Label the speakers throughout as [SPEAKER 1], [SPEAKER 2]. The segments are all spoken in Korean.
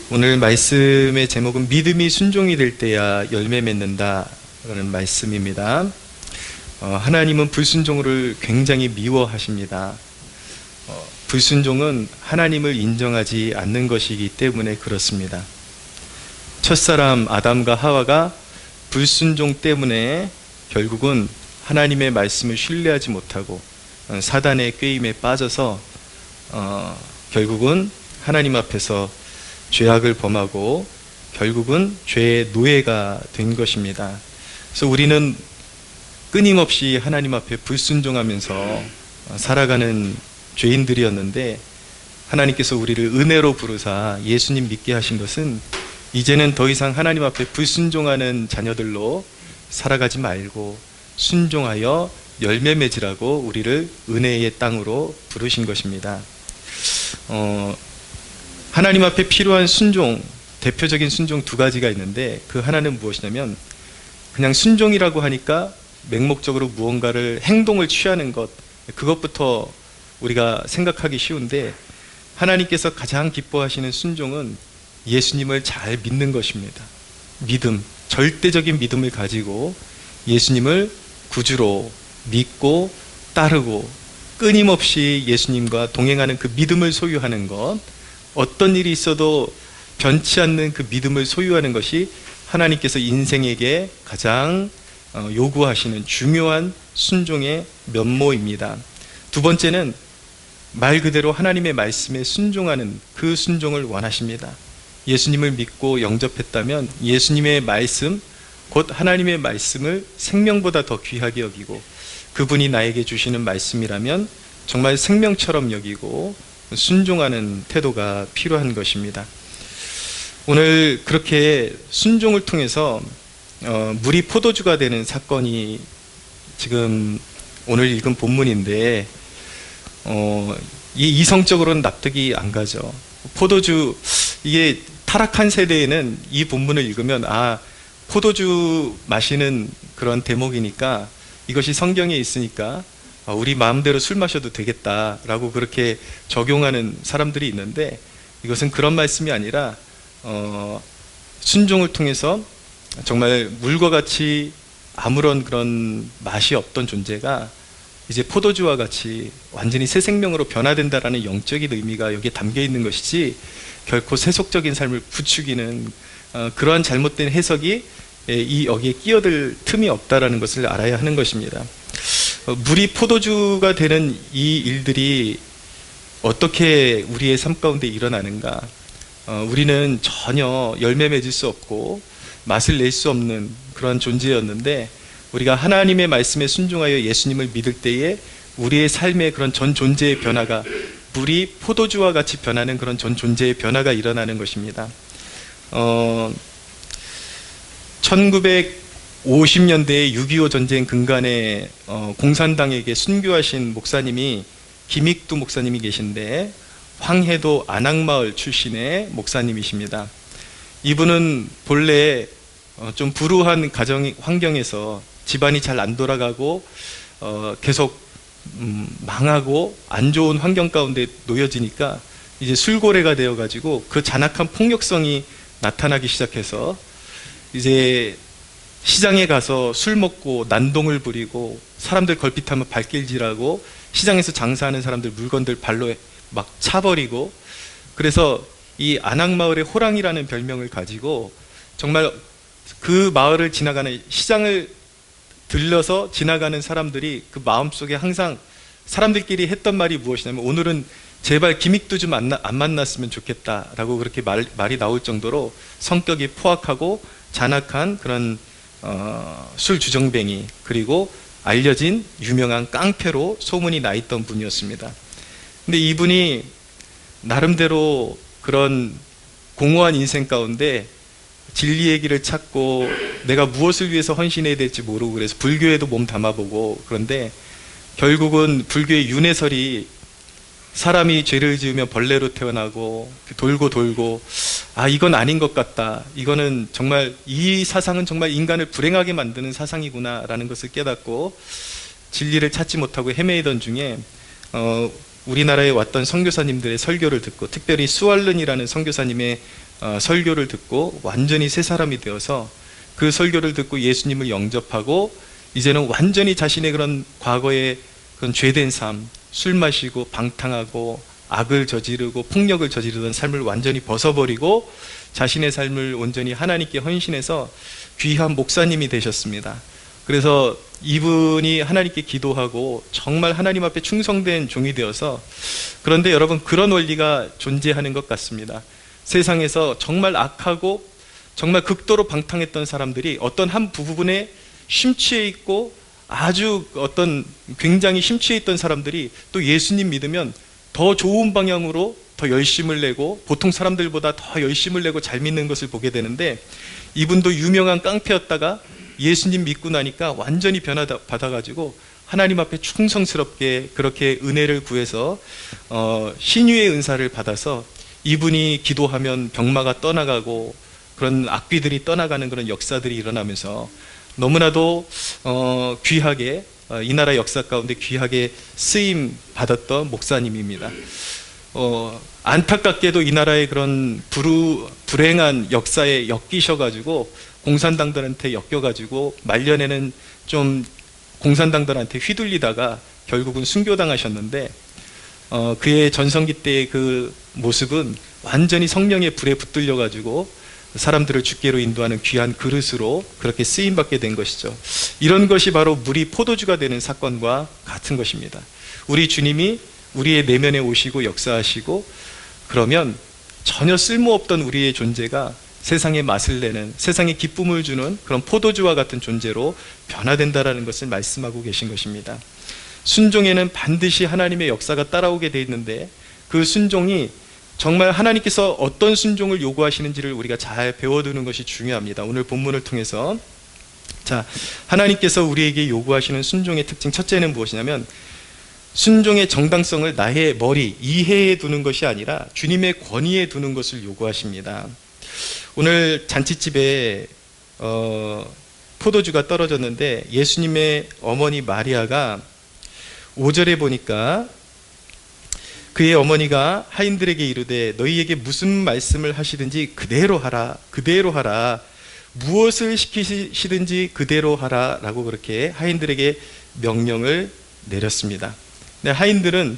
[SPEAKER 1] 오늘 말씀의 제목은 믿음이 순종이 될 때야 열매 맺는다 라는 말씀입니다. 하나님은 불순종을 굉장히 미워하십니다. 불순종은 하나님을 인정하지 않는 것이기 때문에 그렇습니다. 첫사람 아담과 하와가 불순종 때문에 결국은 하나님의 말씀을 신뢰하지 못하고 사단의 꾀임에 빠져서 결국은 하나님 앞에서 죄악을 범하고 결국은 죄의 노예가 된 것입니다. 그래서 우리는 끊임없이 하나님 앞에 불순종하면서 살아가는 죄인들이었는데, 하나님께서 우리를 은혜로 부르사 예수님 믿게 하신 것은 이제는 더 이상 하나님 앞에 불순종하는 자녀들로 살아가지 말고 순종하여 열매 맺으라고 우리를 은혜의 땅으로 부르신 것입니다. 하나님 앞에 필요한 순종, 대표적인 순종 두 가지가 있는데, 그 하나는 무엇이냐면 그냥 순종이라고 하니까 맹목적으로 무언가를 행동을 취하는 것, 그것부터 우리가 생각하기 쉬운데, 하나님께서 가장 기뻐하시는 순종은 예수님을 잘 믿는 것입니다. 믿음, 절대적인 믿음을 가지고 예수님을 구주로 믿고 따르고 끊임없이 예수님과 동행하는 그 믿음을 소유하는 것, 어떤 일이 있어도 변치 않는 그 믿음을 소유하는 것이 하나님께서 인생에게 가장 요구하시는 중요한 순종의 면모입니다. 두 번째는 말 그대로 하나님의 말씀에 순종하는 그 순종을 원하십니다. 예수님을 믿고 영접했다면 예수님의 말씀, 곧 하나님의 말씀을 생명보다 더 귀하게 여기고, 그분이 나에게 주시는 말씀이라면 정말 생명처럼 여기고 순종하는 태도가 필요한 것입니다. 오늘 그렇게 순종을 통해서 물이 포도주가 되는 사건이 지금 오늘 읽은 본문인데, 이성적으로는 납득이 안 가죠. 포도주, 이게 타락한 세대에는 이 본문을 읽으면 포도주 마시는 그런 대목이니까, 이것이 성경에 있으니까 우리 마음대로 술 마셔도 되겠다라고 그렇게 적용하는 사람들이 있는데, 이것은 그런 말씀이 아니라 순종을 통해서 정말 물과 같이 아무런 그런 맛이 없던 존재가 이제 포도주와 같이 완전히 새 생명으로 변화된다라는 영적인 의미가 여기에 담겨 있는 것이지, 결코 세속적인 삶을 부추기는 그러한 잘못된 해석이 여기에 끼어들 틈이 없다라는 것을 알아야 하는 것입니다. 물이 포도주가 되는 이 일들이 어떻게 우리의 삶 가운데 일어나는가? 우리는 전혀 열매 맺을 수 없고 맛을 낼 수 없는 그런 존재였는데, 우리가 하나님의 말씀에 순종하여 예수님을 믿을 때에 우리의 삶의 그런 전 존재의 변화가, 물이 포도주와 같이 변하는 그런 전 존재의 변화가 일어나는 것입니다. 1950년대에 6.25 전쟁 근간에 공산당에게 순교하신 목사님이, 김익두 목사님이 계신데, 황해도 안악마을 출신의 목사님이십니다. 이분은 본래 좀 불우한 환경에서 집안이 잘 안 돌아가고 계속 망하고 안 좋은 환경 가운데 놓여지니까 이제 술고래가 되어가지고 그 잔악한 폭력성이 나타나기 시작해서 이제 시장에 가서 술 먹고 난동을 부리고, 사람들 걸핏하면 발길질하고, 시장에서 장사하는 사람들 물건들 발로 막 차버리고, 그래서 이 안악마을의 호랑이라는 별명을 가지고 정말 그 마을을 지나가는, 시장을 들려서 지나가는 사람들이 그 마음속에 항상 사람들끼리 했던 말이 무엇이냐면, 오늘은 제발 김익두 좀 안 만났으면 좋겠다라고 그렇게 말이 나올 정도로 성격이 포악하고 잔악한 그런 술 주정뱅이, 그리고 알려진 유명한 깡패로 소문이 나 있던 분이었습니다. 근데 이분이 나름대로 그런 공허한 인생 가운데 진리의 길을 찾고 내가 무엇을 위해서 헌신해야 될지 모르고, 그래서 불교에도 몸 담아보고, 그런데 결국은 불교의 윤회설이 사람이 죄를 지으면 벌레로 태어나고 돌고 이건 아닌 것 같다, 이거는 정말, 이 사상은 정말 인간을 불행하게 만드는 사상이구나 라는 것을 깨닫고 진리를 찾지 못하고 헤매이던 중에 우리나라에 왔던 선교사님들의 설교를 듣고, 특별히 수알른이라는 선교사님의 설교를 듣고 완전히 새 사람이 되어서 그 설교를 듣고 예수님을 영접하고 이제는 완전히 자신의 그런 과거의 그런 죄된 삶, 술 마시고 방탕하고 악을 저지르고 폭력을 저지르던 삶을 완전히 벗어버리고 자신의 삶을 온전히 하나님께 헌신해서 귀한 목사님이 되셨습니다. 그래서 이분이 하나님께 기도하고 정말 하나님 앞에 충성된 종이 되어서, 그런데 여러분, 그런 원리가 존재하는 것 같습니다. 세상에서 정말 악하고 정말 극도로 방탕했던 사람들이 어떤 한 부분에 심취해 있고 아주 어떤 굉장히 심취해 있던 사람들이 또 예수님 믿으면 더 좋은 방향으로 더 열심을 내고 보통 사람들보다 더 열심을 내고 잘 믿는 것을 보게 되는데, 이분도 유명한 깡패였다가 예수님 믿고 나니까 완전히 변화받아가지고 하나님 앞에 충성스럽게 그렇게 은혜를 구해서 신유의 은사를 받아서 이분이 기도하면 병마가 떠나가고 그런 악귀들이 떠나가는 그런 역사들이 일어나면서 너무나도 귀하게 이 나라 역사 가운데 귀하게 쓰임 받았던 목사님입니다. 안타깝게도 이 나라의 그런 불행한 역사에 엮이셔가지고 공산당들한테 엮여가지고 말년에는 좀 공산당들한테 휘둘리다가 결국은 순교당하셨는데, 그의 전성기 때의 그 모습은 완전히 성령의 불에 붙들려가지고 사람들을 주께로 인도하는 귀한 그릇으로 그렇게 쓰임받게 된 것이죠. 이런 것이 바로 물이 포도주가 되는 사건과 같은 것입니다. 우리 주님이 우리의 내면에 오시고 역사하시고 그러면 전혀 쓸모없던 우리의 존재가 세상에 맛을 내는, 세상에 기쁨을 주는 그런 포도주와 같은 존재로 변화된다라는 것을 말씀하고 계신 것입니다. 순종에는 반드시 하나님의 역사가 따라오게 돼 있는데, 그 순종이 정말 하나님께서 어떤 순종을 요구하시는지를 우리가 잘 배워두는 것이 중요합니다. 오늘 본문을 통해서, 자, 하나님께서 우리에게 요구하시는 순종의 특징 첫째는 무엇이냐면, 순종의 정당성을 나의 머리, 이해에 두는 것이 아니라 주님의 권위에 두는 것을 요구하십니다. 오늘 잔치집에 포도주가 떨어졌는데 예수님의 어머니 마리아가 5절에 보니까 그의 어머니가 하인들에게 이르되 너희에게 무슨 말씀을 하시든지 그대로 하라, 그대로 하라, 무엇을 시키시든지 그대로 하라 라고 그렇게 하인들에게 명령을 내렸습니다. 네, 하인들은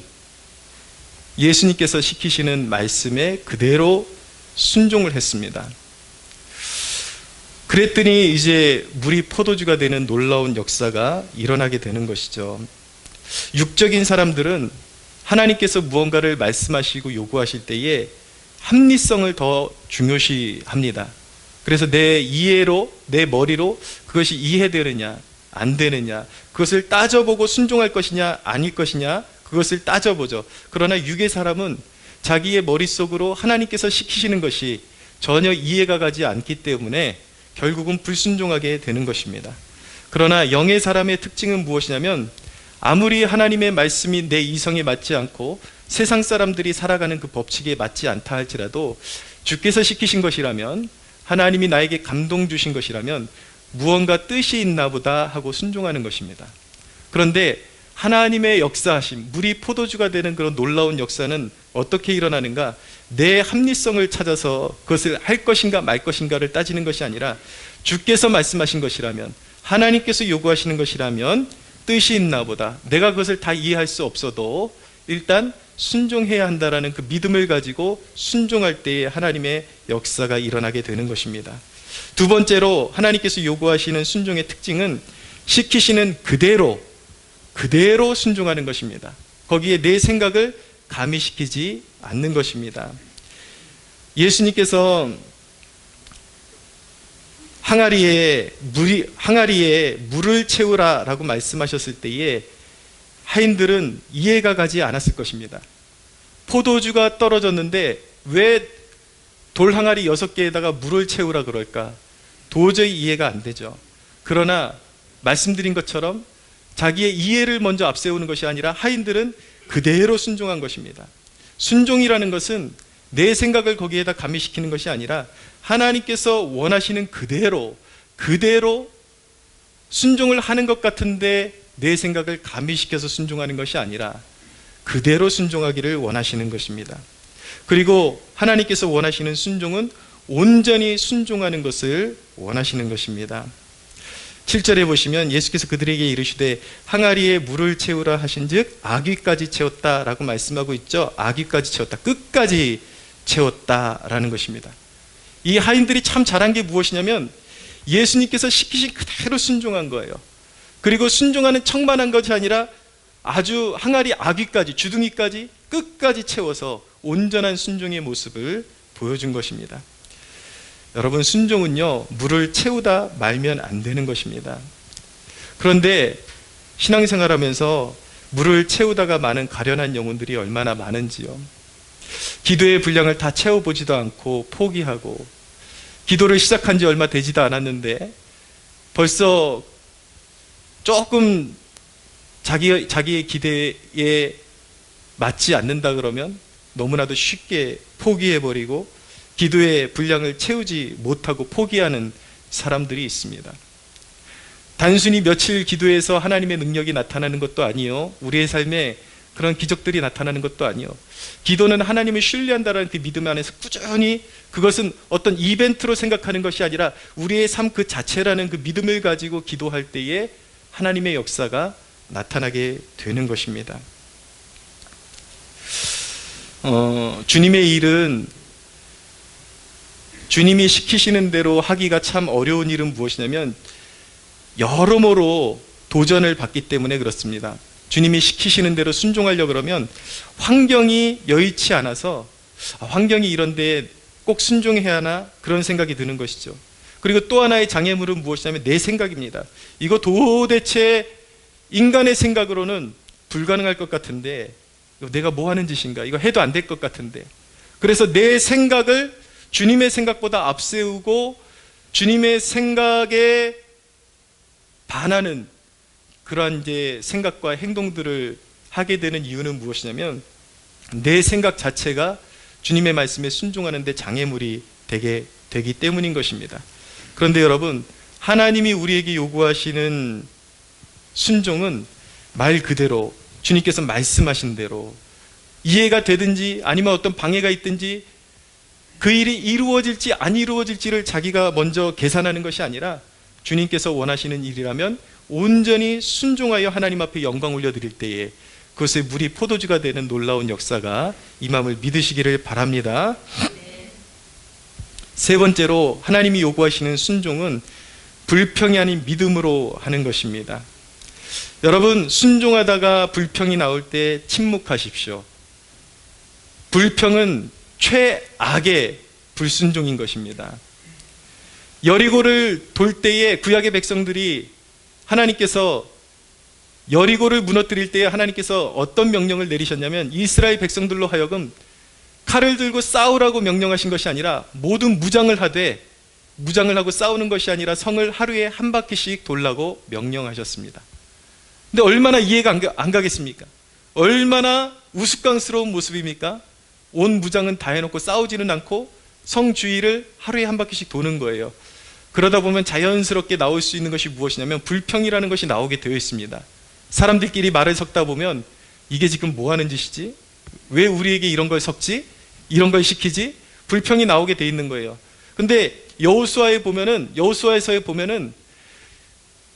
[SPEAKER 1] 예수님께서 시키시는 말씀에 그대로 순종을 했습니다. 그랬더니 이제 물이 포도주가 되는 놀라운 역사가 일어나게 되는 것이죠. 육적인 사람들은 하나님께서 무언가를 말씀하시고 요구하실 때에 합리성을 더 중요시합니다. 그래서 내 이해로, 내 머리로 그것이 이해되느냐 안 되느냐, 그것을 따져보고 순종할 것이냐 아닐 것이냐 그것을 따져보죠. 그러나 육의 사람은 자기의 머릿속으로 하나님께서 시키시는 것이 전혀 이해가 가지 않기 때문에 결국은 불순종하게 되는 것입니다. 그러나 영의 사람의 특징은 무엇이냐면, 아무리 하나님의 말씀이 내 이성에 맞지 않고 세상 사람들이 살아가는 그 법칙에 맞지 않다 할지라도 주께서 시키신 것이라면, 하나님이 나에게 감동 주신 것이라면 무언가 뜻이 있나 보다 하고 순종하는 것입니다. 그런데 하나님의 역사하심, 물이 포도주가 되는 그런 놀라운 역사는 어떻게 일어나는가? 내 합리성을 찾아서 그것을 할 것인가 말 것인가를 따지는 것이 아니라 주께서 말씀하신 것이라면, 하나님께서 요구하시는 것이라면 뜻이 있나 보다, 내가 그것을 다 이해할 수 없어도 일단 순종해야 한다라는 그 믿음을 가지고 순종할 때에 하나님의 역사가 일어나게 되는 것입니다. 두 번째로 하나님께서 요구하시는 순종의 특징은 시키시는 그대로 순종하는 것입니다. 거기에 내 생각을 가미시키지 않는 것입니다. 예수님께서 항아리에 물을 채우라 라고 말씀하셨을 때에 하인들은 이해가 가지 않았을 것입니다. 포도주가 떨어졌는데 왜 돌항아리 6개에다가 물을 채우라 그럴까? 도저히 이해가 안 되죠. 그러나 말씀드린 것처럼 자기의 이해를 먼저 앞세우는 것이 아니라 하인들은 그대로 순종한 것입니다. 순종이라는 것은 내 생각을 거기에다 가미시키는 것이 아니라 하나님께서 원하시는 그대로 순종을 하는 것 같은데 내 생각을 가미시켜서 순종하는 것이 아니라 그대로 순종하기를 원하시는 것입니다. 그리고 하나님께서 원하시는 순종은 온전히 순종하는 것을 원하시는 것입니다. 7절에 보시면 예수께서 그들에게 이르시되 항아리에 물을 채우라 하신즉 아귀까지 채웠다라고 말씀하고 있죠. 아귀까지 채웠다, 끝까지 채웠다라는 것입니다. 이 하인들이 참 잘한 게 무엇이냐면 예수님께서 시키신 그대로 순종한 거예요. 그리고 순종하는 척만 한 것이 아니라 아주 항아리 아귀까지, 주둥이까지 끝까지 채워서 온전한 순종의 모습을 보여준 것입니다. 여러분, 순종은요, 물을 채우다 말면 안 되는 것입니다. 그런데 신앙생활하면서 물을 채우다가 많은 가련한 영혼들이 얼마나 많은지요. 기도의 분량을 다 채워보지도 않고 포기하고, 기도를 시작한 지 얼마 되지도 않았는데 벌써 조금 자기의 기대에 맞지 않는다 그러면 너무나도 쉽게 포기해버리고 기도의 분량을 채우지 못하고 포기하는 사람들이 있습니다. 단순히 며칠 기도해서 하나님의 능력이 나타나는 것도 아니요, 우리의 삶에 그런 기적들이 나타나는 것도 아니요, 기도는 하나님을 신뢰한다는 그 믿음 안에서 꾸준히, 그것은 어떤 이벤트로 생각하는 것이 아니라 우리의 삶 그 자체라는 그 믿음을 가지고 기도할 때에 하나님의 역사가 나타나게 되는 것입니다. 주님의 일은, 주님이 시키시는 대로 하기가 참 어려운 일은 무엇이냐면 여러모로 도전을 받기 때문에 그렇습니다. 주님이 시키시는 대로 순종하려고 그러면 환경이 여의치 않아서 환경이 이런데 꼭 순종해야 하나, 그런 생각이 드는 것이죠. 그리고 또 하나의 장애물은 무엇이냐면 내 생각입니다. 이거 도대체 인간의 생각으로는 불가능할 것 같은데, 내가 뭐 하는 짓인가, 이거 해도 안 될 것 같은데, 그래서 내 생각을 주님의 생각보다 앞세우고 주님의 생각에 반하는 그러한 이제 생각과 행동들을 하게 되는 이유는 무엇이냐면 내 생각 자체가 주님의 말씀에 순종하는 데 장애물이 되기 때문인 것입니다. 그런데 여러분, 하나님이 우리에게 요구하시는 순종은 말 그대로 주님께서 말씀하신 대로 이해가 되든지 아니면 어떤 방해가 있든지 그 일이 이루어질지 안 이루어질지를 자기가 먼저 계산하는 것이 아니라 주님께서 원하시는 일이라면 온전히 순종하여 하나님 앞에 영광 올려드릴 때에 그것의 물이 포도주가 되는 놀라운 역사가 임함을 믿으시기를 바랍니다. 세 번째로 하나님이 요구하시는 순종은 불평이 아닌 믿음으로 하는 것입니다. 여러분, 순종하다가 불평이 나올 때 침묵하십시오. 불평은 최악의 불순종인 것입니다. 여리고를 돌 때에 구약의 백성들이 하나님께서 여리고를 무너뜨릴 때에 하나님께서 어떤 명령을 내리셨냐면 이스라엘 백성들로 하여금 칼을 들고 싸우라고 명령하신 것이 아니라 모든 무장을 하되, 무장을 하고 싸우는 것이 아니라 성을 하루에 한 바퀴씩 돌라고 명령하셨습니다. 근데 얼마나 이해가 안 가겠습니까? 얼마나 우스꽝스러운 모습입니까? 온 무장은 다 해놓고 싸우지는 않고 성 주위를 하루에 한 바퀴씩 도는 거예요. 그러다 보면 자연스럽게 나올 수 있는 것이 무엇이냐면 불평이라는 것이 나오게 되어 있습니다. 사람들끼리 말을 섞다 보면 이게 지금 뭐 하는 짓이지? 왜 우리에게 이런 걸 섞지? 이런 걸 시키지? 불평이 나오게 되어 있는 거예요. 근데 여호수아서에 보면은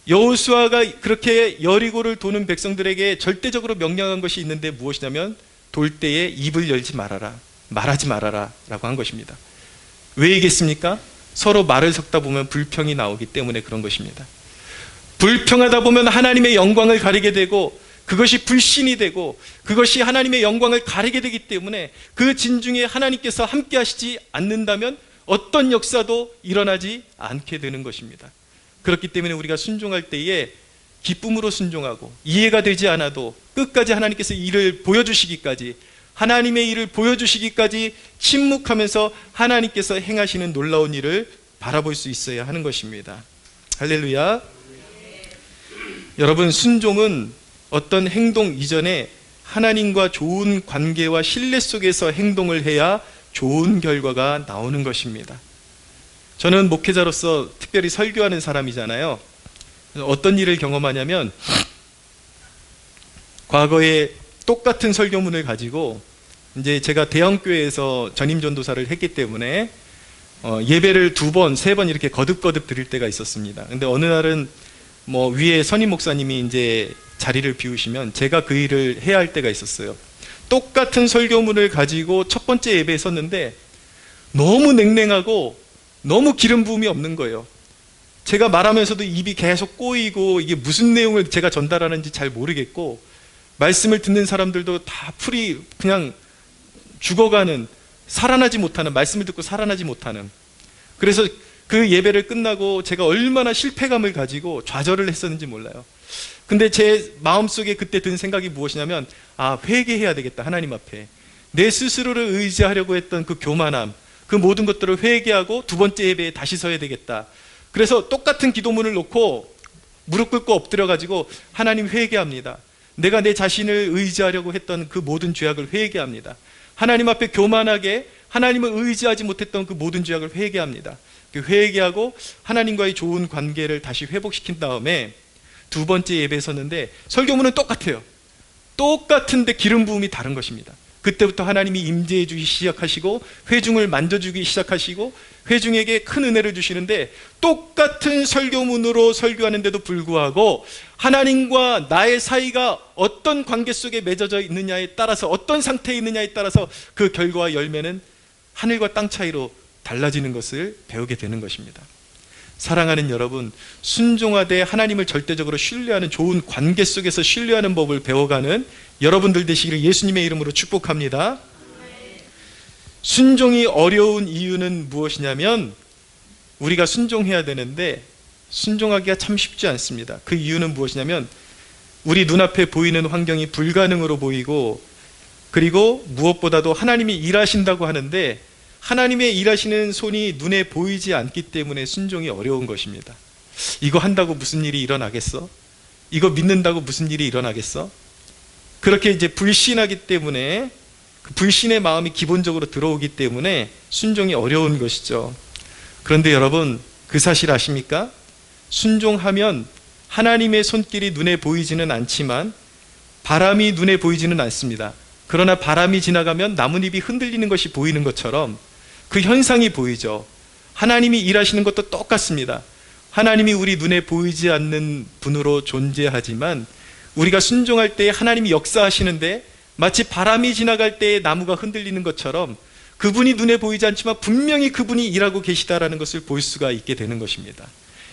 [SPEAKER 1] 여호수아가 그렇게 여리고를 도는 백성들에게 절대적으로 명령한 것이 있는데 무엇이냐면 돌 때에 입을 열지 말아라, 말하지 말아라 라고 한 것입니다. 왜이겠습니까? 서로 말을 섞다 보면 불평이 나오기 때문에 그런 것입니다. 불평하다 보면 하나님의 영광을 가리게 되고 그것이 불신이 되고 그것이 하나님의 영광을 가리게 되기 때문에 그 진중에 하나님께서 함께 하시지 않는다면 어떤 역사도 일어나지 않게 되는 것입니다. 그렇기 때문에 우리가 순종할 때에 기쁨으로 순종하고 이해가 되지 않아도 끝까지 하나님께서 일을 보여주시기까지, 하나님의 일을 보여주시기까지 침묵하면서 하나님께서 행하시는 놀라운 일을 바라볼 수 있어야 하는 것입니다. 할렐루야. 여러분, 순종은 어떤 행동 이전에 하나님과 좋은 관계와 신뢰 속에서 행동을 해야 좋은 결과가 나오는 것입니다. 저는 목회자로서 특별히 설교하는 사람이잖아요. 어떤 일을 경험하냐면 과거에 똑같은 설교문을 가지고 이제 제가 대형교회에서 전임 전도사를 했기 때문에 예배를 2번, 3번 이렇게 거듭거듭 드릴 때가 있었습니다. 근데 어느 날은 위에 선임 목사님이 이제 자리를 비우시면 제가 그 일을 해야 할 때가 있었어요. 똑같은 설교문을 가지고 첫 번째 예배에 섰는데 너무 냉랭하고 너무 기름 부음이 없는 거예요. 제가 말하면서도 입이 계속 꼬이고 이게 무슨 내용을 제가 전달하는지 잘 모르겠고, 말씀을 듣는 사람들도 다 풀이 그냥 죽어가는, 살아나지 못하는, 말씀을 듣고 살아나지 못하는. 그래서 그 예배를 끝나고 제가 얼마나 실패감을 가지고 좌절을 했었는지 몰라요. 근데 제 마음속에 그때 든 생각이 무엇이냐면, 회개해야 되겠다. 하나님 앞에 내 스스로를 의지하려고 했던 그 교만함, 그 모든 것들을 회개하고 2번째 예배에 다시 서야 되겠다. 그래서 똑같은 기도문을 놓고 무릎 꿇고 엎드려 가지고, 하나님 회개합니다. 내가 내 자신을 의지하려고 했던 그 모든 죄악을 회개합니다. 하나님 앞에 교만하게 하나님을 의지하지 못했던 그 모든 죄악을 회개합니다. 회개하고 하나님과의 좋은 관계를 다시 회복시킨 다음에 2번째 예배에 섰는데 설교문은 똑같아요. 똑같은데 기름 부음이 다른 것입니다. 그때부터 하나님이 임재해 주기 시작하시고 회중을 만져주기 시작하시고 회중에게 큰 은혜를 주시는데, 똑같은 설교문으로 설교하는데도 불구하고 하나님과 나의 사이가 어떤 관계 속에 맺어져 있느냐에 따라서, 어떤 상태에 있느냐에 따라서 그 결과와 열매는 하늘과 땅 차이로 달라지는 것을 배우게 되는 것입니다. 사랑하는 여러분, 순종하되 하나님을 절대적으로 신뢰하는 좋은 관계 속에서 신뢰하는 법을 배워가는 여러분들 되시기를 예수님의 이름으로 축복합니다. 순종이 어려운 이유는 무엇이냐면, 우리가 순종해야 되는데 순종하기가 참 쉽지 않습니다. 그 이유는 무엇이냐면, 우리 눈앞에 보이는 환경이 불가능으로 보이고, 그리고 무엇보다도 하나님이 일하신다고 하는데 하나님의 일하시는 손이 눈에 보이지 않기 때문에 순종이 어려운 것입니다. 이거 한다고 무슨 일이 일어나겠어? 이거 믿는다고 무슨 일이 일어나겠어? 그렇게 이제 불신하기 때문에, 그 불신의 마음이 기본적으로 들어오기 때문에 순종이 어려운 것이죠. 그런데 여러분, 그 사실 아십니까? 순종하면 하나님의 손길이 눈에 보이지는 않지만 바람이 눈에 보이지는 않습니다. 그러나 바람이 지나가면 나뭇잎이 흔들리는 것이 보이는 것처럼 그 현상이 보이죠. 하나님이 일하시는 것도 똑같습니다. 하나님이 우리 눈에 보이지 않는 분으로 존재하지만 우리가 순종할 때 하나님이 역사하시는데, 마치 바람이 지나갈 때 나무가 흔들리는 것처럼 그분이 눈에 보이지 않지만 분명히 그분이 일하고 계시다라는 것을 볼 수가 있게 되는 것입니다.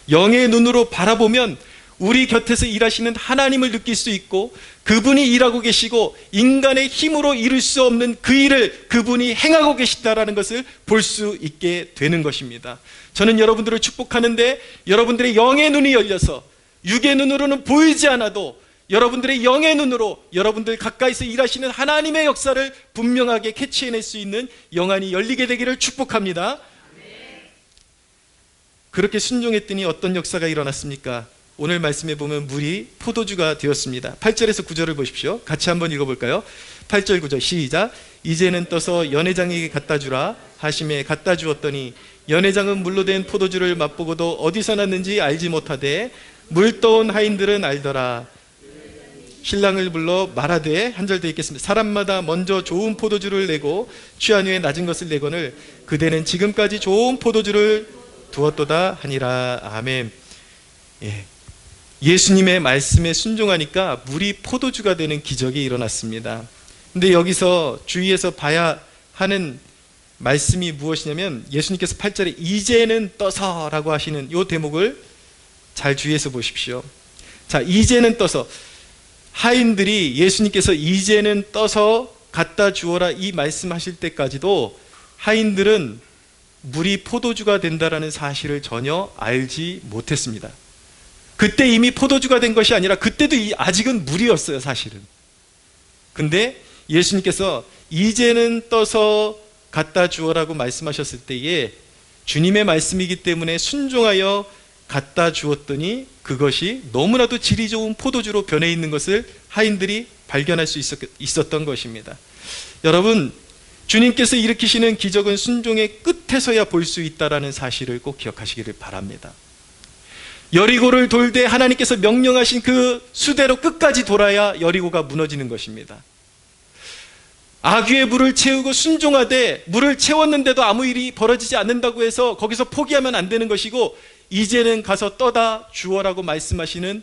[SPEAKER 1] 영의 눈으로 바라보면 우리 곁에서 일하시는 하나님을 느낄 수 있고, 그분이 일하고 계시고 인간의 힘으로 이룰 수 없는 그 일을 그분이 행하고 계시다라는 것을 볼 수 있게 되는 것입니다. 저는 여러분들을 축복하는데, 여러분들의 영의 눈이 열려서 육의 눈으로는 보이지 않아도 여러분들의 영의 눈으로 여러분들 가까이서 일하시는 하나님의 역사를 분명하게 캐치해낼 수 있는 영안이 열리게 되기를 축복합니다. 그렇게 순종했더니 어떤 역사가 일어났습니까? 오늘 말씀에 보면 물이 포도주가 되었습니다. 8절에서 9절을 보십시오. 같이 한번 읽어볼까요? 8절 9절 시작. 이제는 떠서 연회장에게 갖다 주라 하심에 갖다 주었더니 연회장은 물로 된 포도주를 맛보고도 어디서 났는지 알지 못하되 물 떠온 하인들은 알더라. 신랑을 불러 말하되, 한 절 더 읽겠습니다. 사람마다 먼저 좋은 포도주를 내고 취한 후에 낮은 것을 내거늘 그대는 지금까지 좋은 포도주를 두었도다 하니라. 아멘. 예수님의 말씀에 순종하니까 물이 포도주가 되는 기적이 일어났습니다. 근데 여기서 주의해서 봐야 하는 말씀이 무엇이냐면, 예수님께서 8절에 이제는 떠서 라고 하시는 이 대목을 잘 주의해서 보십시오. 자, 이제는 떠서, 하인들이 예수님께서 이제는 떠서 갖다 주어라 이 말씀하실 때까지도 하인들은 물이 포도주가 된다라는 사실을 전혀 알지 못했습니다. 그때 이미 포도주가 된 것이 아니라 그때도 아직은 물이었어요, 사실은. 근데 예수님께서 이제는 떠서 갖다 주어라고 말씀하셨을 때에 주님의 말씀이기 때문에 순종하여 갖다 주었더니 그것이 너무나도 질이 좋은 포도주로 변해 있는 것을 하인들이 발견할 수 있었던 것입니다. 여러분, 주님께서 일으키시는 기적은 순종의 끝에서야 볼 수 있다는 사실을 꼭 기억하시기를 바랍니다. 여리고를 돌되 하나님께서 명령하신 그 수대로 끝까지 돌아야 여리고가 무너지는 것입니다. 아귀의 물을 채우고 순종하되 물을 채웠는데도 아무 일이 벌어지지 않는다고 해서 거기서 포기하면 안 되는 것이고, 이제는 가서 떠다 주어라고 말씀하시는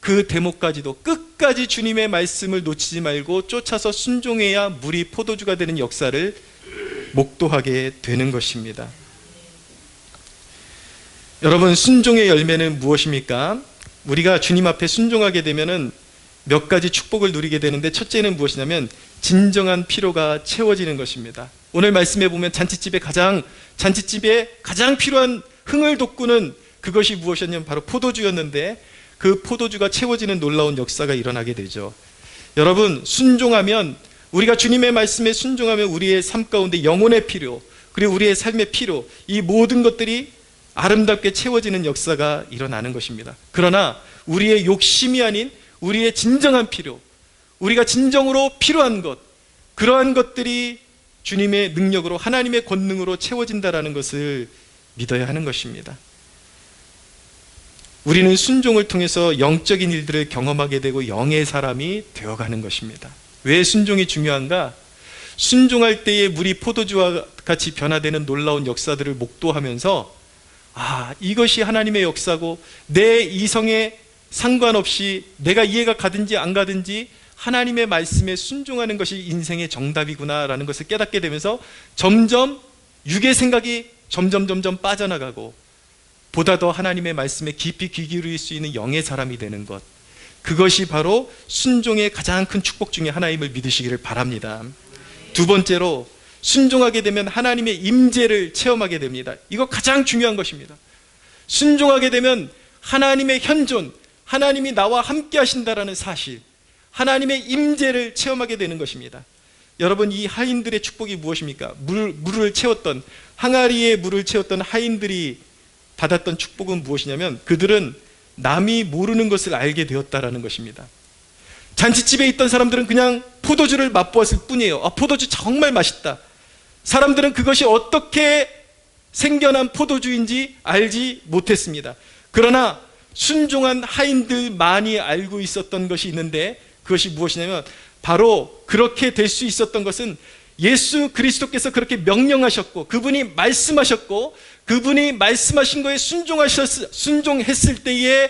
[SPEAKER 1] 그 대목까지도 끝까지 주님의 말씀을 놓치지 말고 쫓아서 순종해야 물이 포도주가 되는 역사를 목도하게 되는 것입니다. 여러분, 순종의 열매는 무엇입니까? 우리가 주님 앞에 순종하게 되면은 몇 가지 축복을 누리게 되는데, 첫째는 무엇이냐면 진정한 필요가 채워지는 것입니다. 오늘 말씀해 보면 잔치집에 가장 필요한 흥을 돋구는 그것이 무엇이었냐면 바로 포도주였는데, 그 포도주가 채워지는 놀라운 역사가 일어나게 되죠. 여러분, 순종하면, 우리가 주님의 말씀에 순종하면 우리의 삶 가운데 영혼의 필요, 그리고 우리의 삶의 필요, 이 모든 것들이 아름답게 채워지는 역사가 일어나는 것입니다. 그러나 우리의 욕심이 아닌 우리의 진정한 필요, 우리가 진정으로 필요한 것, 그러한 것들이 주님의 능력으로, 하나님의 권능으로 채워진다는 것을 믿어야 하는 것입니다. 우리는 순종을 통해서 영적인 일들을 경험하게 되고 영의 사람이 되어가는 것입니다. 왜 순종이 중요한가? 순종할 때에 물이 포도주와 같이 변화되는 놀라운 역사들을 목도하면서, 이것이 하나님의 역사고, 내 이성에 상관없이 내가 이해가 가든지 안 가든지 하나님의 말씀에 순종하는 것이 인생의 정답이구나 라는 것을 깨닫게 되면서 점점 육의 생각이 점점 빠져나가고, 보다 더 하나님의 말씀에 깊이 귀 기울일 수 있는 영의 사람이 되는 것, 그것이 바로 순종의 가장 큰 축복 중에 하나임을 믿으시기를 바랍니다. 두 번째로, 순종하게 되면 하나님의 임재를 체험하게 됩니다. 이거 가장 중요한 것입니다. 순종하게 되면 하나님의 현존, 하나님이 나와 함께 하신다라는 사실, 하나님의 임재를 체험하게 되는 것입니다. 여러분, 이 하인들의 축복이 무엇입니까? 물을 채웠던, 항아리에 물을 채웠던 하인들이 받았던 축복은 무엇이냐면, 그들은 남이 모르는 것을 알게 되었다라는 것입니다. 잔치집에 있던 사람들은 그냥 포도주를 맛보았을 뿐이에요. 포도주 정말 맛있다. 사람들은 그것이 어떻게 생겨난 포도주인지 알지 못했습니다. 그러나 순종한 하인들만이 알고 있었던 것이 있는데, 그것이 무엇이냐면 바로 그렇게 될 수 있었던 것은 예수 그리스도께서 그렇게 명령하셨고, 그분이 말씀하셨고, 그분이 말씀하신 거에 순종했을 때에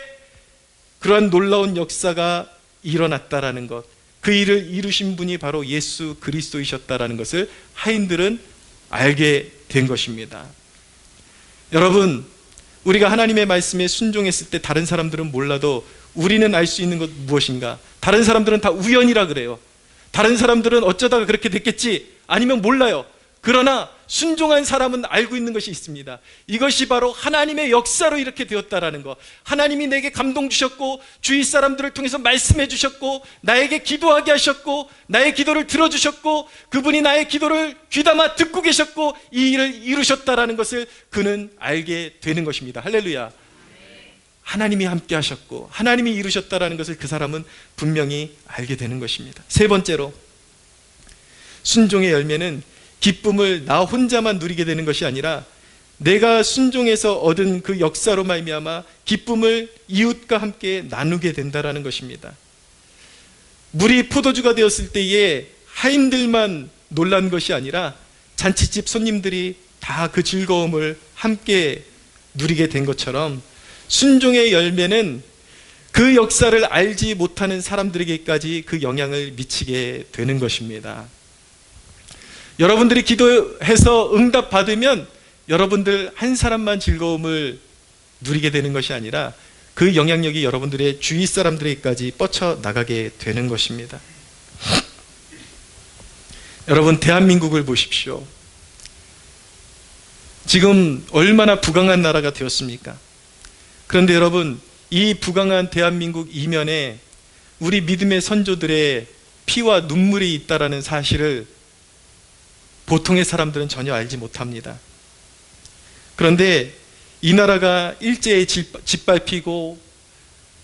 [SPEAKER 1] 그러한 놀라운 역사가 일어났다라는 것, 그 일을 이루신 분이 바로 예수 그리스도이셨다라는 것을 하인들은 알게 된 것입니다. 여러분, 우리가 하나님의 말씀에 순종했을 때 다른 사람들은 몰라도 우리는 알 수 있는 것 무엇인가? 다른 사람들은 다 우연이라 그래요. 다른 사람들은 어쩌다가 그렇게 됐겠지, 아니면 몰라요. 그러나 순종한 사람은 알고 있는 것이 있습니다. 이것이 바로 하나님의 역사로 이렇게 되었다라는 것. 하나님이 내게 감동 주셨고, 주위 사람들을 통해서 말씀해 주셨고, 나에게 기도하게 하셨고, 나의 기도를 들어주셨고, 그분이 나의 기도를 귀담아 듣고 계셨고, 이 일을 이루셨다라는 것을 그는 알게 되는 것입니다. 할렐루야. 하나님이 함께 하셨고 하나님이 이루셨다라는 것을 그 사람은 분명히 알게 되는 것입니다. 세 번째로, 순종의 열매는 기쁨을 나 혼자만 누리게 되는 것이 아니라 내가 순종해서 얻은 그 역사로 말미암아 기쁨을 이웃과 함께 나누게 된다라는 것입니다. 물이 포도주가 되었을 때에 하인들만 놀란 것이 아니라 잔치집 손님들이 다 그 즐거움을 함께 누리게 된 것처럼, 순종의 열매는 그 역사를 알지 못하는 사람들에게까지 그 영향을 미치게 되는 것입니다. 여러분들이 기도해서 응답 받으면 여러분들 한 사람만 즐거움을 누리게 되는 것이 아니라 그 영향력이 여러분들의 주위 사람들에게까지 뻗쳐나가게 되는 것입니다. 여러분, 대한민국을 보십시오. 지금 얼마나 부강한 나라가 되었습니까? 그런데 여러분, 이 부강한 대한민국 이면에 우리 믿음의 선조들의 피와 눈물이 있다라는 사실을 보통의 사람들은 전혀 알지 못합니다. 그런데 이 나라가 일제에 짓밟히고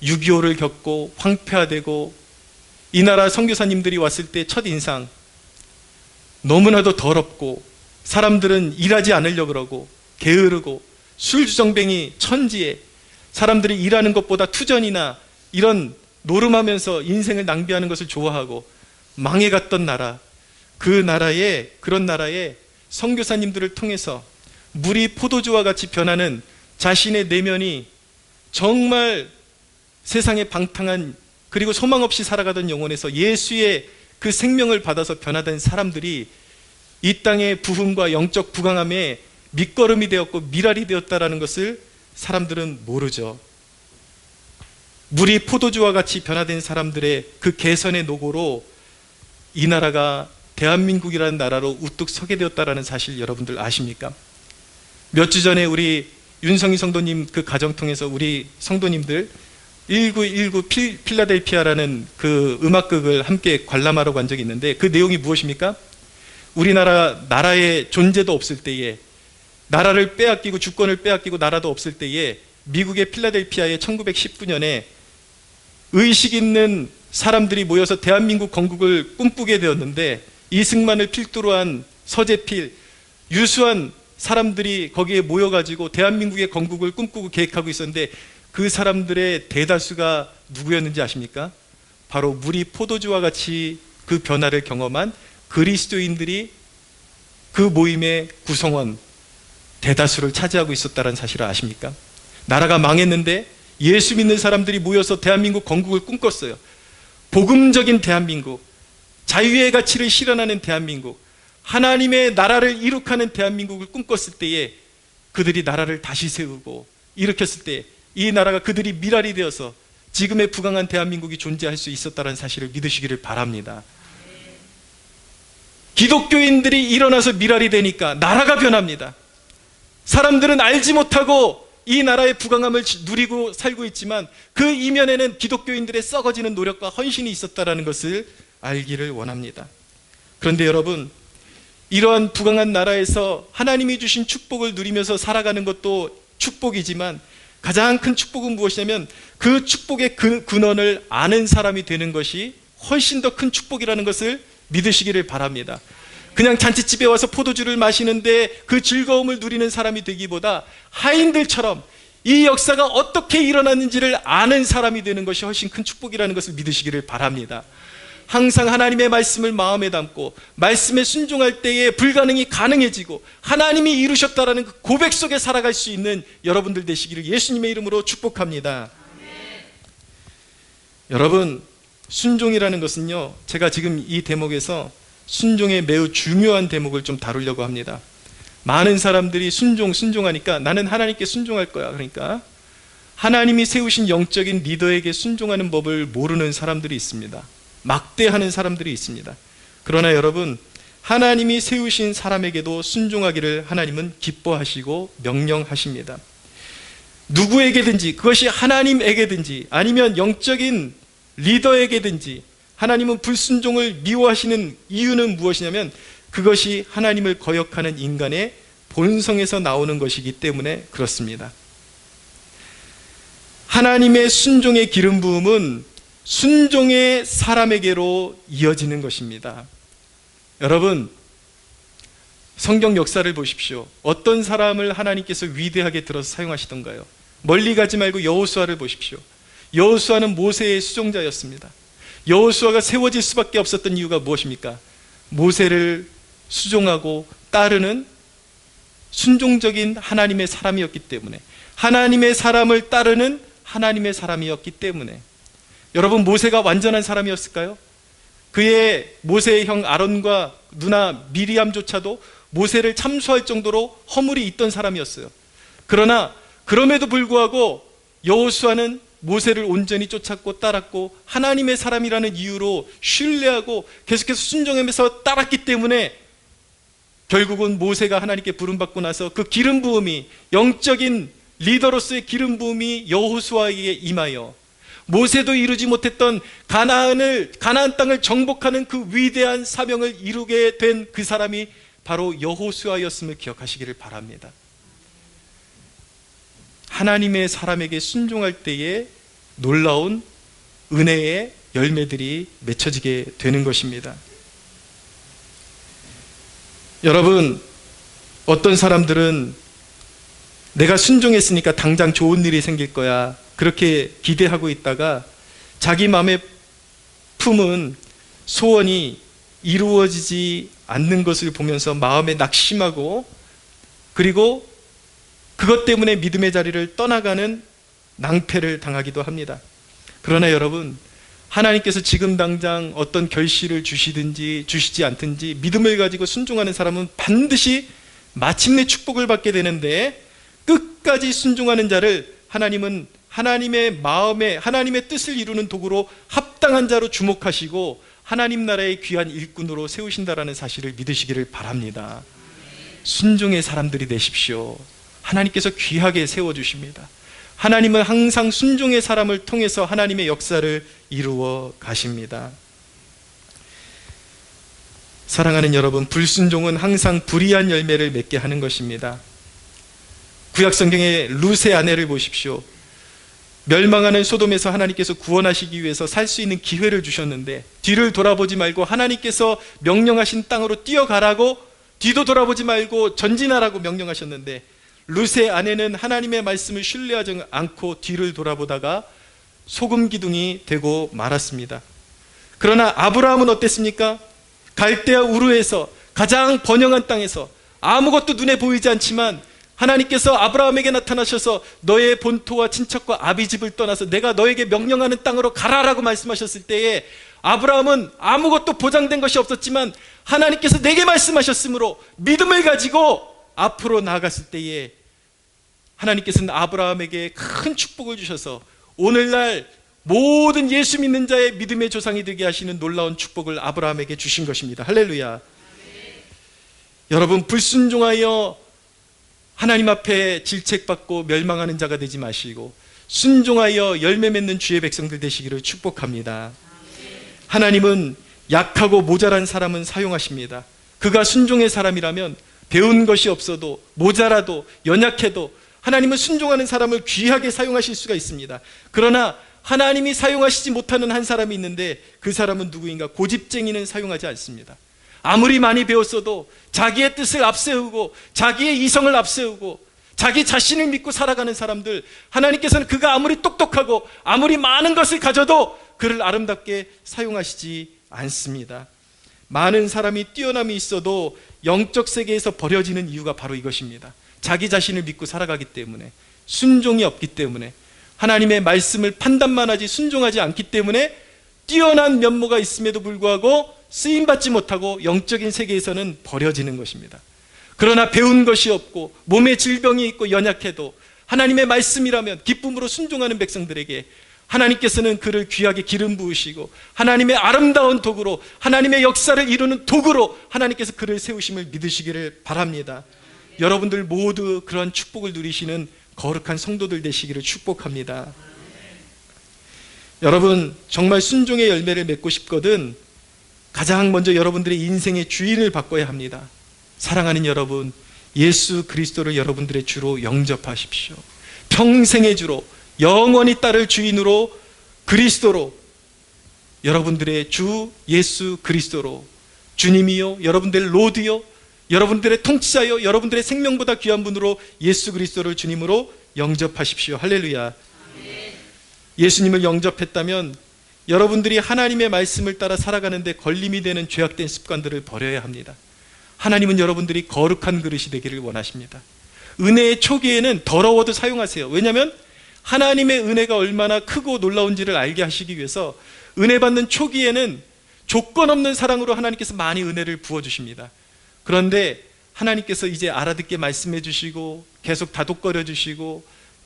[SPEAKER 1] 6.25를 겪고 황폐화되고, 이 나라 선교사님들이 왔을 때 첫 인상, 너무나도 더럽고 사람들은 일하지 않으려고 그러고 게으르고 술주정뱅이 천지에 사람들이 일하는 것보다 투전이나 이런 노름하면서 인생을 낭비하는 것을 좋아하고 망해갔던 나라, 그런 나라에 선교사님들을 통해서 물이 포도주와 같이 변하는 자신의 내면이 정말 세상에 방탕한 그리고 소망 없이 살아가던 영혼에서 예수의 그 생명을 받아서 변화된 사람들이 이 땅의 부흥과 영적 부강함에 밑거름이 되었고 미랄이 되었다는 것을 사람들은 모르죠. 물이 포도주와 같이 변화된 사람들의 그 개선의 노고로 이 나라가 대한민국이라는 나라로 우뚝 서게 되었다는 사실 여러분들 아십니까? 몇 주 전에 우리 윤성희 성도님 그 가정 통해서 우리 성도님들 1919 필라델피아라는 그 음악극을 함께 관람하러 간 적이 있는데 그 내용이 무엇입니까? 우리나라 나라의 존재도 없을 때에 나라를 빼앗기고 주권을 빼앗기고 나라도 없을 때에 미국의 필라델피아에 1919년에 의식 있는 사람들이 모여서 대한민국 건국을 꿈꾸게 되었는데 이승만을 필두로 한 서재필 유수한 사람들이 거기에 모여가지고 대한민국의 건국을 꿈꾸고 계획하고 있었는데 그 사람들의 대다수가 누구였는지 아십니까? 바로 물이 포도주와 같이 그 변화를 경험한 그리스도인들이 그 모임의 구성원 대다수를 차지하고 있었다는 사실을 아십니까? 나라가 망했는데 예수 믿는 사람들이 모여서 대한민국 건국을 꿈꿨어요. 복음적인 대한민국, 자유의 가치를 실현하는 대한민국, 하나님의 나라를 이룩하는 대한민국을 꿈꿨을 때에 그들이 나라를 다시 세우고 일으켰을 때 이 나라가 그들이 미랄이 되어서 지금의 부강한 대한민국이 존재할 수 있었다는 사실을 믿으시기를 바랍니다. 기독교인들이 일어나서 미랄이 되니까 나라가 변합니다. 사람들은 알지 못하고 이 나라의 부강함을 누리고 살고 있지만 그 이면에는 기독교인들의 썩어지는 노력과 헌신이 있었다는 것을 알기를 원합니다. 그런데 여러분, 이러한 부강한 나라에서 하나님이 주신 축복을 누리면서 살아가는 것도 축복이지만 가장 큰 축복은 무엇이냐면 그 축복의 근원을 아는 사람이 되는 것이 훨씬 더 큰 축복이라는 것을 믿으시기를 바랍니다. 그냥 잔치집에 와서 포도주를 마시는데 그 즐거움을 누리는 사람이 되기보다 하인들처럼 이 역사가 어떻게 일어났는지를 아는 사람이 되는 것이 훨씬 큰 축복이라는 것을 믿으시기를 바랍니다. 항상 하나님의 말씀을 마음에 담고 말씀에 순종할 때에 불가능이 가능해지고 하나님이 이루셨다라는 그 고백 속에 살아갈 수 있는 여러분들 되시기를 예수님의 이름으로 축복합니다. 여러분, 순종이라는 것은요, 제가 지금 이 대목에서 순종의 매우 중요한 대목을 좀 다루려고 합니다. 많은 사람들이 순종하니까 나는 하나님께 순종할 거야. 그러니까 하나님이 세우신 영적인 리더에게 순종하는 법을 모르는 사람들이 있습니다. 막대하는 사람들이 있습니다. 그러나 여러분, 하나님이 세우신 사람에게도 순종하기를 하나님은 기뻐하시고 명령하십니다. 누구에게든지, 그것이 하나님에게든지 아니면 영적인 리더에게든지 하나님은 불순종을 미워하시는 이유는 무엇이냐면 그것이 하나님을 거역하는 인간의 본성에서 나오는 것이기 때문에 그렇습니다. 하나님의 순종의 기름 부음은 순종의 사람에게로 이어지는 것입니다. 여러분, 성경 역사를 보십시오. 어떤 사람을 하나님께서 위대하게 들어서 사용하시던가요? 멀리 가지 말고 여호수아를 보십시오. 여호수아는 모세의 수종자였습니다. 여호수아가 세워질 수밖에 없었던 이유가 무엇입니까? 모세를 수종하고 따르는 순종적인 하나님의 사람이었기 때문에, 하나님의 사람을 따르는 하나님의 사람이었기 때문에. 여러분, 모세가 완전한 사람이었을까요? 그의 모세의 형 아론과 누나 미리암조차도 모세를 참수할 정도로 허물이 있던 사람이었어요. 그러나 그럼에도 불구하고 여호수아는 모세를 온전히 쫓았고 따랐고 하나님의 사람이라는 이유로 신뢰하고 계속해서 순종하면서 따랐기 때문에 결국은 모세가 하나님께 부름받고 나서 그 기름 부음이, 영적인 리더로서의 기름 부음이 여호수아에게 임하여 모세도 이루지 못했던 가나안 땅을 정복하는 그 위대한 사명을 이루게 된 그 사람이 바로 여호수아였음을 기억하시기를 바랍니다. 하나님의 사람에게 순종할 때에 놀라운 은혜의 열매들이 맺혀지게 되는 것입니다. 여러분, 어떤 사람들은 내가 순종했으니까 당장 좋은 일이 생길 거야, 그렇게 기대하고 있다가 자기 마음에 품은 소원이 이루어지지 않는 것을 보면서 마음에 낙심하고, 그리고 그것 때문에 믿음의 자리를 떠나가는 낭패를 당하기도 합니다. 그러나 여러분, 하나님께서 지금 당장 어떤 결실을 주시든지 주시지 않든지 믿음을 가지고 순종하는 사람은 반드시 마침내 축복을 받게 되는데, 끝까지 순종하는 자를 하나님은 하나님의 마음에 하나님의 뜻을 이루는 도구로 합당한 자로 주목하시고 하나님 나라의 귀한 일꾼으로 세우신다라는 사실을 믿으시기를 바랍니다. 순종의 사람들이 되십시오. 하나님께서 귀하게 세워주십니다. 하나님은 항상 순종의 사람을 통해서 하나님의 역사를 이루어 가십니다. 사랑하는 여러분, 불순종은 항상 불의한 열매를 맺게 하는 것입니다. 구약성경의 룻의 아내를 보십시오. 멸망하는 소돔에서 하나님께서 구원하시기 위해서 살 수 있는 기회를 주셨는데 뒤를 돌아보지 말고 하나님께서 명령하신 땅으로 뛰어가라고, 뒤도 돌아보지 말고 전진하라고 명령하셨는데, 룻의 아내는 하나님의 말씀을 신뢰하지 않고 뒤를 돌아보다가 소금 기둥이 되고 말았습니다. 그러나 아브라함은 어땠습니까? 갈대아 우르에서 가장 번영한 땅에서 아무것도 눈에 보이지 않지만 하나님께서 아브라함에게 나타나셔서 너의 본토와 친척과 아비집을 떠나서 내가 너에게 명령하는 땅으로 가라라고 말씀하셨을 때에 아브라함은 아무것도 보장된 것이 없었지만 하나님께서 내게 말씀하셨으므로 믿음을 가지고 앞으로 나아갔을 때에 하나님께서는 아브라함에게 큰 축복을 주셔서 오늘날 모든 예수 믿는 자의 믿음의 조상이 되게 하시는 놀라운 축복을 아브라함에게 주신 것입니다. 할렐루야. 여러분, 불순종하여 하나님 앞에 질책받고 멸망하는 자가 되지 마시고 순종하여 열매 맺는 주의 백성들 되시기를 축복합니다. 하나님은 약하고 모자란 사람은 사용하십니다. 그가 순종의 사람이라면 배운 것이 없어도 모자라도 연약해도 하나님은 순종하는 사람을 귀하게 사용하실 수가 있습니다. 그러나 하나님이 사용하시지 못하는 한 사람이 있는데 그 사람은 누구인가? 고집쟁이는 사용하지 않습니다. 아무리 많이 배웠어도 자기의 뜻을 앞세우고 자기의 이성을 앞세우고 자기 자신을 믿고 살아가는 사람들, 하나님께서는 그가 아무리 똑똑하고 아무리 많은 것을 가져도 그를 아름답게 사용하시지 않습니다. 많은 사람이 뛰어남이 있어도 영적 세계에서 버려지는 이유가 바로 이것입니다. 자기 자신을 믿고 살아가기 때문에, 순종이 없기 때문에, 하나님의 말씀을 판단만 하지 순종하지 않기 때문에 뛰어난 면모가 있음에도 불구하고 쓰임받지 못하고 영적인 세계에서는 버려지는 것입니다. 그러나 배운 것이 없고 몸에 질병이 있고 연약해도 하나님의 말씀이라면 기쁨으로 순종하는 백성들에게 하나님께서는 그를 귀하게 기름 부으시고 하나님의 아름다운 도구로, 하나님의 역사를 이루는 도구로 하나님께서 그를 세우심을 믿으시기를 바랍니다. 여러분들 모두 그런 축복을 누리시는 거룩한 성도들 되시기를 축복합니다. 여러분, 정말 순종의 열매를 맺고 싶거든 가장 먼저 여러분들의 인생의 주인을 바꿔야 합니다. 사랑하는 여러분, 예수 그리스도를 여러분들의 주로 영접하십시오. 평생의 주로, 영원히 따를 주인으로, 그리스도로, 여러분들의 주 예수 그리스도로, 주님이요, 여러분들의 로드요, 여러분들의 통치자요, 여러분들의 생명보다 귀한 분으로 예수 그리스도를 주님으로 영접하십시오. 할렐루야. 예수님을 영접했다면 여러분들이 하나님의 말씀을 따라 살아가는데 걸림이 되는 죄악된 습관들을 버려야 합니다. 하나님은 여러분들이 거룩한 그릇이 되기를 원하십니다. 은혜의 초기에는 더러워도 사용하세요. 왜냐하면 하나님의 은혜가 얼마나 크고 놀라운지를 알게 하시기 위해서 은혜 받는 초기에는 조건 없는 사랑으로 하나님께서 많이 은혜를 부어주십니다. 그런데 하나님께서 이제 알아듣게 말씀해 주시고 계속 다독거려 주시고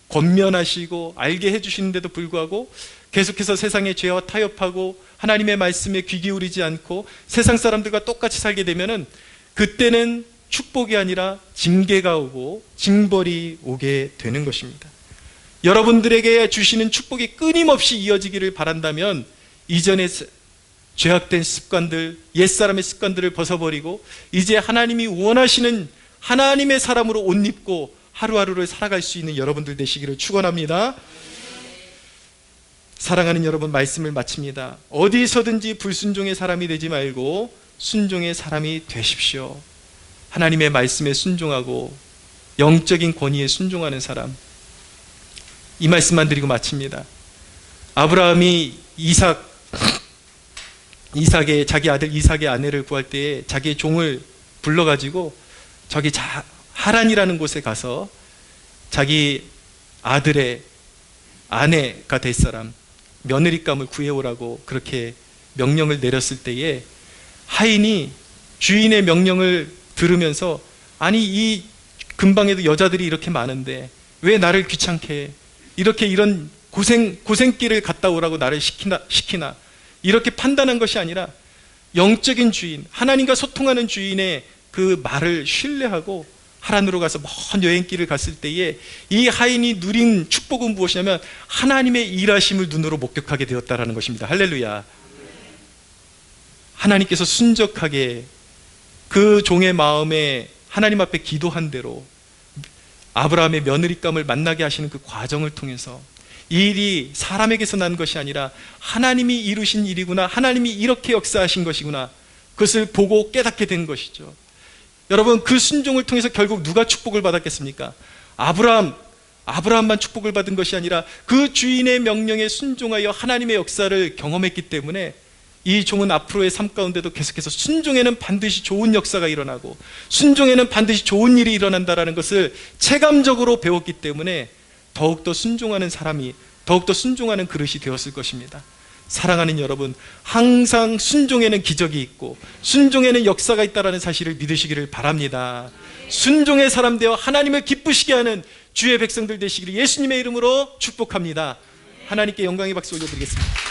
[SPEAKER 1] 권면하시고 알게 해주시는데도 불구하고 계속해서 세상의 죄와 타협하고 하나님의 말씀에 귀 기울이지 않고 세상 사람들과 똑같이 살게 되면은 그때는 축복이 아니라 징계가 오고 징벌이 오게 되는 것입니다. 여러분들에게 주시는 축복이 끊임없이 이어지기를 바란다면 이전의 죄악된 습관들, 옛사람의 습관들을 벗어버리고 이제 하나님이 원하시는 하나님의 사람으로 옷 입고 하루하루를 살아갈 수 있는 여러분들 되시기를 축원합니다. 사랑하는 여러분, 말씀을 마칩니다. 어디서든지 불순종의 사람이 되지 말고 순종의 사람이 되십시오. 하나님의 말씀에 순종하고 영적인 권위에 순종하는 사람, 이 말씀만 드리고 마칩니다. 아브라함이 이삭 이삭의 자기 아들 이삭의 아내를 구할 때에 자기의 종을 불러가지고 저기 하란이라는 곳에 가서 자기 아들의 아내가 될 사람 며느리감을 구해오라고 그렇게 명령을 내렸을 때에 하인이 주인의 명령을 들으면서 아니 이 근방에도 여자들이 이렇게 많은데 왜 나를 귀찮게 해? 이렇게 이런 고생길을 갔다 오라고 나를 시키나 이렇게 판단한 것이 아니라 영적인 주인, 하나님과 소통하는 주인의 그 말을 신뢰하고 하란으로 가서 먼 여행길을 갔을 때에 이 하인이 누린 축복은 무엇이냐면 하나님의 일하심을 눈으로 목격하게 되었다라는 것입니다. 할렐루야. 하나님께서 순적하게 그 종의 마음에 하나님 앞에 기도한 대로 아브라함의 며느리감을 만나게 하시는 그 과정을 통해서 이 일이 사람에게서 난 것이 아니라 하나님이 이루신 일이구나, 하나님이 이렇게 역사하신 것이구나, 그것을 보고 깨닫게 된 것이죠. 여러분, 그 순종을 통해서 결국 누가 축복을 받았겠습니까? 아브라함만 축복을 받은 것이 아니라 그 주인의 명령에 순종하여 하나님의 역사를 경험했기 때문에 이 종은 앞으로의 삶 가운데도 계속해서 순종에는 반드시 좋은 역사가 일어나고 순종에는 반드시 좋은 일이 일어난다는 것을 체감적으로 배웠기 때문에 더욱더 순종하는 사람이, 더욱더 순종하는 그릇이 되었을 것입니다. 사랑하는 여러분, 항상 순종에는 기적이 있고 순종에는 역사가 있다는 사실을 믿으시기를 바랍니다. 순종의 사람 되어 하나님을 기쁘시게 하는 주의 백성들 되시기를 예수님의 이름으로 축복합니다. 하나님께 영광의 박수 올려드리겠습니다.